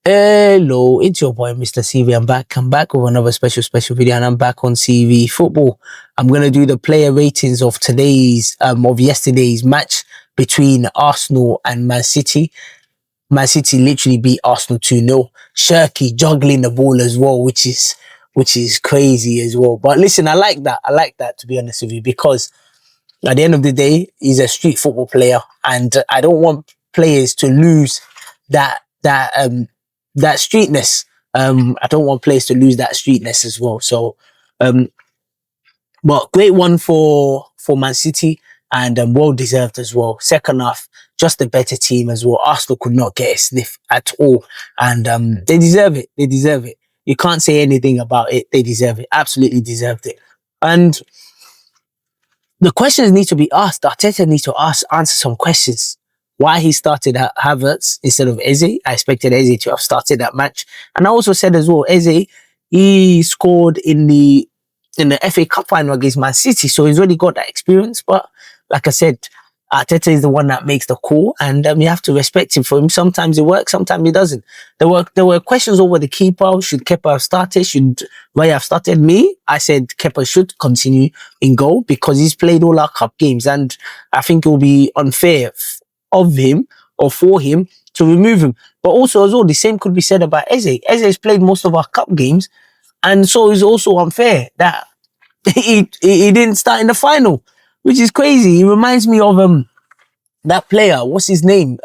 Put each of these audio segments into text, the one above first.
Hello, it's your boy Mr. CV. I'm back with another special video, and I'm back on CV football. I'm gonna do the player ratings of yesterday's match between Arsenal and Man City. Man City literally beat Arsenal 2-0. Shirky juggling the ball as well, which is crazy as well. But listen, I like that. I like that, to be honest with you, because at the end of the day, he's a street football player, and I don't want players to lose that streetness. I don't want players to lose that streetness as well. So, um, but great one for Man City, and well deserved as well. Second half, just a better team as well. Arsenal could not get a sniff at all, and they deserve it. They deserve it. You can't say anything about it. They deserve it. Absolutely deserved it. And the questions need to be asked. Arteta needs to answer some questions. Why he started Havertz instead of Eze. I expected Eze to have started that match. And I also said as well, Eze, he scored in the FA Cup final against Man City, so he's already got that experience. But like I said, Arteta is the one that makes the call, and you have to respect him for him. Sometimes it works, sometimes it doesn't. There were questions over the keeper. Should Kepa have started? Should Raya have started? Me, I said Kepa should continue in goal because he's played all our cup games, and I think it will be unfair of him or for him to remove him. But also as well, the same could be said about Eze. Eze has played most of our cup games, and so it's also unfair that he didn't start in the final, which is crazy. He reminds me of that player. What's his name?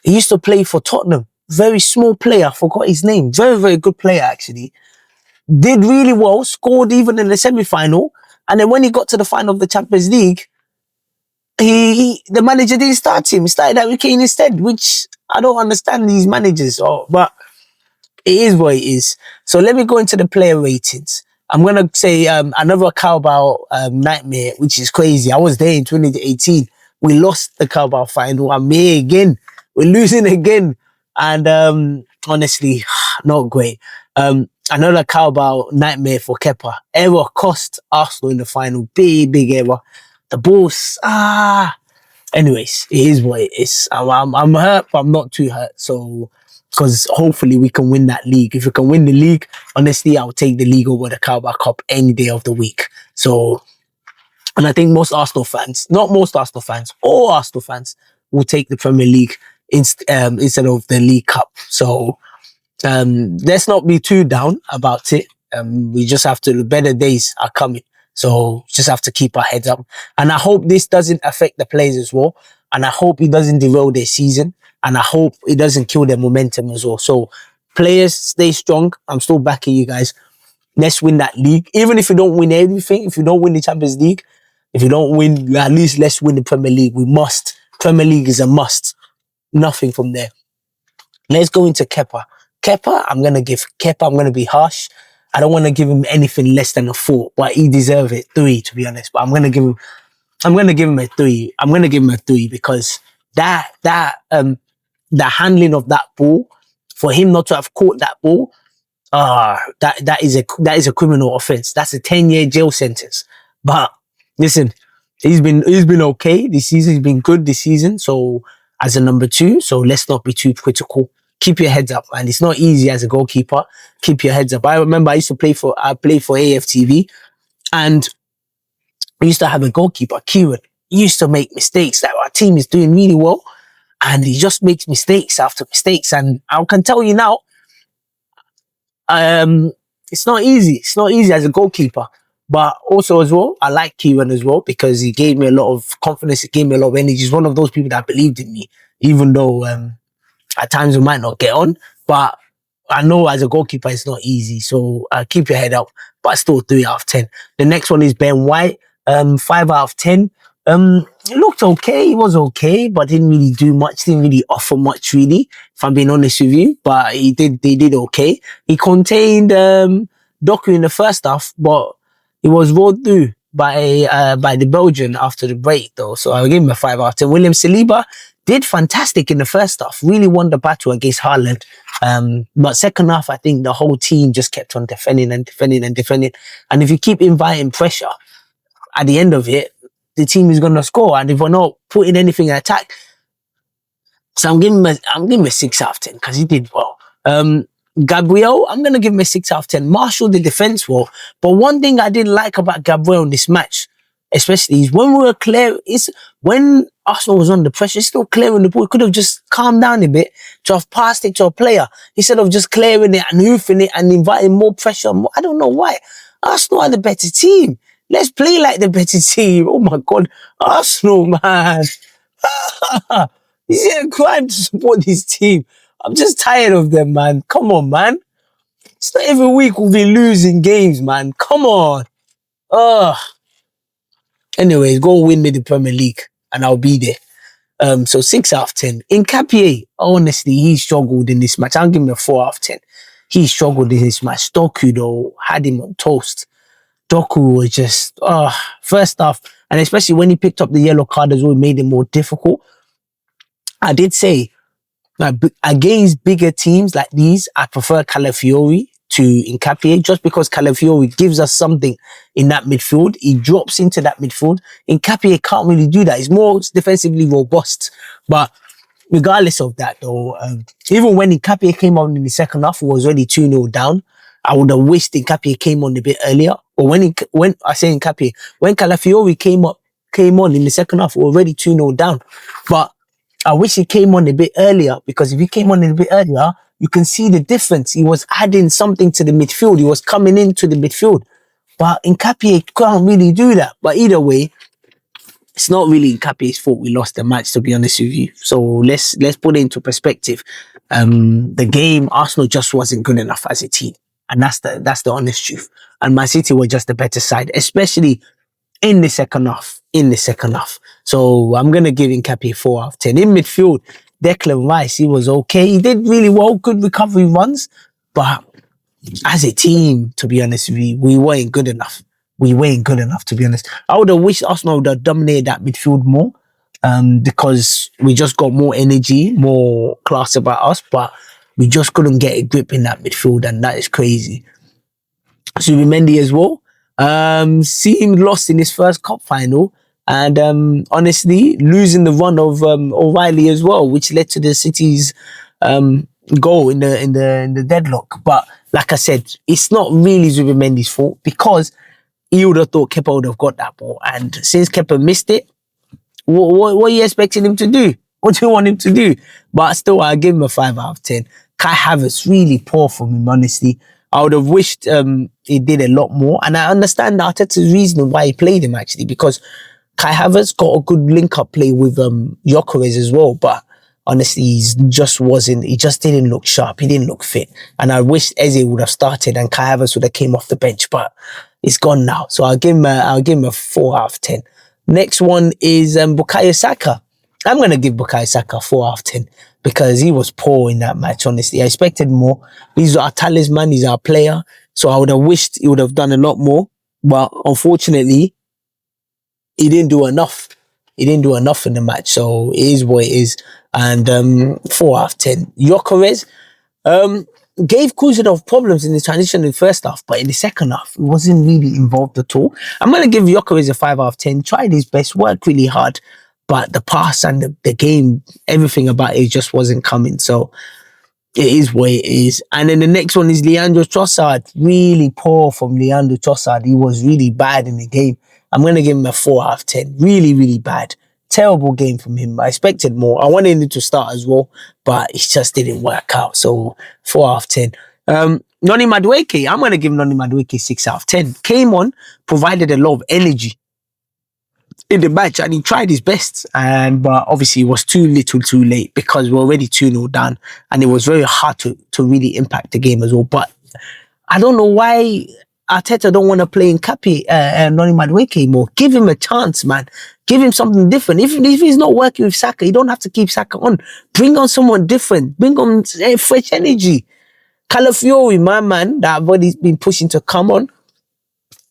He used to play for Tottenham. Very small player. I forgot his name. Very, very good player actually. Did really well. Scored even in the semi-final. And then when he got to the final of the Champions League, the manager didn't start him. He started Harry Kane instead, which I don't understand these managers. But it is what it is. So let me go into the player ratings. I'm going to say another Carabao nightmare, which is crazy. I was there in 2018. We lost the Carabao final. I'm here again. We're losing again. And honestly, not great. Another Carabao nightmare for Kepa. Error cost Arsenal in the final. Big, big error. The balls, anyways, it is what it is. I'm hurt, but I'm not too hurt. So, because hopefully we can win that league. If we can win the league, honestly, I'll take the league over the Carabao Cup any day of the week. So, and I think most Arsenal fans, not most Arsenal fans, all Arsenal fans will take the Premier League instead of the League Cup. So, let's not be too down about it. We just have to, the better days are coming. So just have to keep our heads up. And I hope this doesn't affect the players as well. And I hope it doesn't derail their season. And I hope it doesn't kill their momentum as well. So players, stay strong. I'm still backing you guys. Let's win that league. Even if you don't win everything, if you don't win the Champions League, if you don't win, at least let's win the Premier League. We must. Premier League is a must. Nothing from there. Let's go into Kepa. I'm going to be harsh. I don't want to give him anything less than a 4, but he deserves it. 3, to be honest. But I'm going to give him a 3. I'm going to give him a 3 because the handling of that ball, for him not to have caught that ball, that is a criminal offense. That's a 10-year jail sentence. But listen, he's been okay this season. He's been good this season. So as a number 2, so let's not be too critical. Keep your heads up, and it's not easy as a goalkeeper. Keep your heads up. I remember I played for AFTV, and we used to have a goalkeeper, Kieran. He used to make mistakes. Like, our team is doing really well, and he just makes mistakes after mistakes. And I can tell you now, it's not easy. It's not easy as a goalkeeper. But also as well, I like Kieran as well because he gave me a lot of confidence. He gave me a lot of energy. He's one of those people that believed in me, even though at times we might not get on, but I know as a goalkeeper it's not easy. So keep your head up, but still 3 out of 10. The next one is Ben White, 5 out of 10. It looked okay. He was okay, but didn't really do much. Didn't really offer much, really, if I'm being honest with you. But they did okay. He contained Doku in the first half, but he was rolled through by the Belgian after the break, though. So I'll give him a 5 out of 10. William Saliba did fantastic in the first half. Really won the battle against Haaland. But second half, I think the whole team just kept on defending. And if you keep inviting pressure, at the end of it, the team is going to score. And if we're not putting anything in attack, So I'm giving him a 6 out of 10 because he did well. Gabriel, I'm gonna give him a 6 out of 10. Marshall the defense well, but one thing I didn't like about Gabriel in this match, especially, is when we were clear. Is when Arsenal was under pressure, he's still clearing the ball. He could have just calmed down a bit to have passed it to a player instead of just clearing it and hoofing it and inviting more pressure. I don't know why. Arsenal are the better team. Let's play like the better team. Oh my God, Arsenal, man. Yeah, crying to support this team. I'm just tired of them, man. Come on, man. It's not every week we'll be losing games, man. Come on. Ugh. Anyways, go win me the Premier League and I'll be there. So 6 out of 10. Nkapie, honestly, he struggled in this match. I'll give him a 4 out of 10. He struggled in this match. Doku, though, had him on toast. Doku was just, first off, and especially when he picked up the yellow card as well, it made it more difficult. I did say, like, against bigger teams like these, I prefer Calafiori to Nkapie just because Calafiori gives us something in that midfield. He drops into that midfield. Nkapie can't really do that. He's more defensively robust. But regardless of that, though, even when Nkapie came on in the second half, it was already 2-0 down. I would have wished Nkapie came on a bit earlier. Or when I say Nkapie, when Calafiori came on in the second half, we were already 2-0 down. But I wish he came on a bit earlier, because if he came on a bit earlier, you can see the difference. He was adding something to the midfield. He was coming into the midfield. But Nkapie can't really do that. But either way, it's not really Nkapie's fault we lost the match, to be honest with you. So let's put it into perspective. The game, Arsenal just wasn't good enough as a team. And that's the honest truth. And Man City were just the better side, especially in the second half. So I'm going to give Nkapie 4 out of 10. In midfield, Declan Rice, he was okay. He did really well, good recovery runs. But as a team, to be honest with you, we weren't good enough. To be honest. I would have wished Arsenal would have dominated that midfield more, because we just got more energy, more class about us, but we just couldn't get a grip in that midfield, and that is crazy. Zubimendi as well. Seemed lost in his first cup final, and honestly, losing the run of O'Reilly as well, which led to the City's goal in the deadlock. But like I said, it's not really Zubimendi's fault, because he would have thought Kepa would have got that ball, and since Kepa missed it, what are you expecting him to do? What do you want him to do? But still, I give him a 5 out of 10. Kai Havertz, really poor from him, honestly. I would have wished he did a lot more. And I understand Arteta's reason why he played him, actually, because Kai Havertz got a good link-up play with Gyökeres as well. But honestly, he just didn't look sharp. He didn't look fit. And I wish Eze would have started and Kai Havertz would have came off the bench. But it's gone now. So I'll give him a 4 out of 10. Next one is Bukayo Saka. I'm going to give Bukayo Saka 4 out of 10 because he was poor in that match, honestly. I expected more. He's our talisman. He's our player. So I would have wished he would have done a lot more. But unfortunately, he didn't do enough. He didn't do enough in the match. So it is what it is. And 4 out of 10. Gyökeres gave Kuzanov problems in the transition in the first half, but in the second half, he wasn't really involved at all. I'm going to give Gyökeres a 5 out of 10. Tried his best, worked really hard, but the pass and the game, everything about it just wasn't coming. So it is what it is. And then the next one is Leandro Trossard. Really poor from Leandro Trossard. He was really bad in the game. I'm going to give him a 4 out of 10. Really, really bad. Terrible game from him. I expected more. I wanted him to start as well, but it just didn't work out. So 4 out of 10. Noni Madueke, I'm going to give Noni Madueke 6 out of 10. Came on, provided a lot of energy in the match, and he tried his best. But obviously it was too little too late because we're already 2-0 down, and it was very hard to really impact the game as well. But I don't know why Arteta don't want to play in Kapi and Noni Madueke anymore. Give him a chance, man. Give him something different. If he's not working with Saka, you don't have to keep Saka on. Bring on someone different. Bring on fresh energy. Calafiori, my man, that I've already been pushing to come on,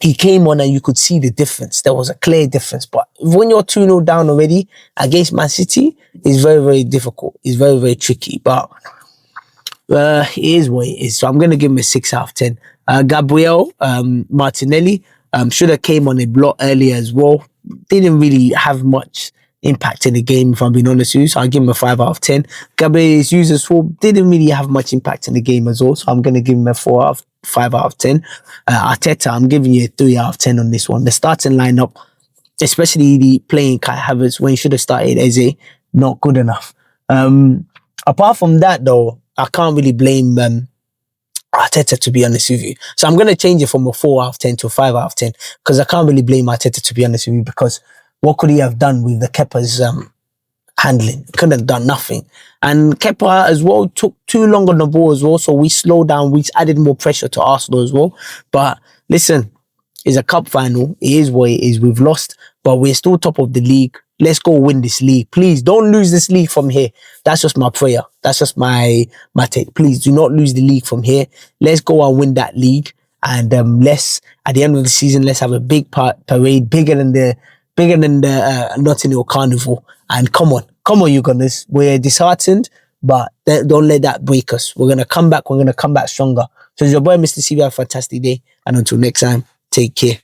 he came on and you could see the difference. There was a clear difference. But when you're 2-0 down already against Man City, it's very, very difficult. It's very, very tricky. But it is what it is. So I'm going to give him a 6 out of 10. Gabriel Martinelli should have came on a lot earlier as well. Didn't really have much impact in the game, if I'm being honest with you. So I'll give him a 5 out of 10. Gabriel's users for didn't really have much impact in the game as well. So I'm going to give him a 5 out of 10. Arteta, I'm giving you a 3 out of 10 on this one. The starting lineup, especially the playing Kai Havertz when he should have started Eze, not good enough. Apart from that, though, I can't really blame Arteta, to be honest with you. So I'm going to change it from a 4 out of 10 to a 5 out of 10 because I can't really blame Arteta, to be honest with you, because what could he have done with the Kepa's handling? Couldn't have done nothing. And Kepa as well took too long on the ball as well, so we slowed down, we added more pressure to Arsenal as well. But listen, it's a cup final. It is what it is. We've lost, but we're still top of the league. Let's go win this league. Please don't lose this league from here. That's just my prayer. That's just my take. Please do not lose the league from here. Let's go and win that league. And let's, at the end of the season, let's have a big parade, bigger than the Notting Hill Carnival. And come on, you Gunners. We're disheartened, but don't let that break us. We're gonna come back. We're gonna come back stronger. So it's your boy, Mr. C. Have a fantastic day, and until next time, take care.